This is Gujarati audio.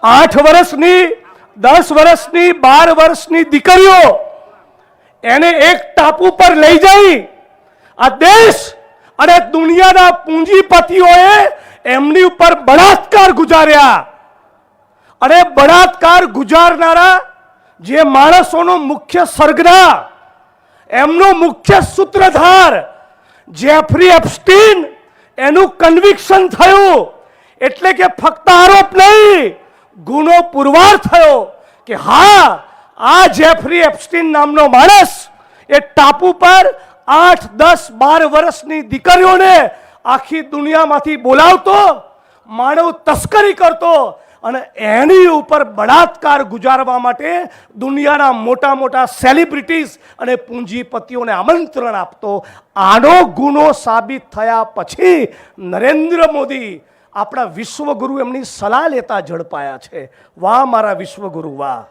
8 વર્ષની 10 વર્ષની 12 વર્ષની દીકરીઓ એને એક ટાપુ પર લઈ જઈ આ દેશ અને દુનિયાના પૂંજીપતિઓએ એમની ઉપર બળાત્કાર ગુજાર્યા અને બળાત્કાર ગુજારનારા જે માણસોનો મુખ્ય સરગના એમનો મુખ્ય સૂત્રધાર જેફરી એપ્સ્ટીન એનું કન્વિક્શન થયું એટલે કે ફક્ત આરોપ નહીં ગુનો પુરવાર થયો કે હા આ જેફરી એપ્સ્ટીન નામનો માણસ એ ટાપુ પર 8, 10, 12 વર્ષની દીકરીઓને આખી દુનિયામાંથી બોલાવતો માનવ તસ્કરી કરતો અને એની ઉપર બળાત્કાર ગુજારવા માટે દુનિયાના મોટા મોટા સેલિબ્રિટીઝ અને પૂંજીપતિઓને આમંત્રણ આપતો આનો ગુનો સાબિત થયા પછી નરેન્દ્ર મોદી આપણા વિશ્વગુરુ એમની સલાહ લેતા ઝડપાયા છે. વાહ મારા વિશ્વગુરુ વાહ.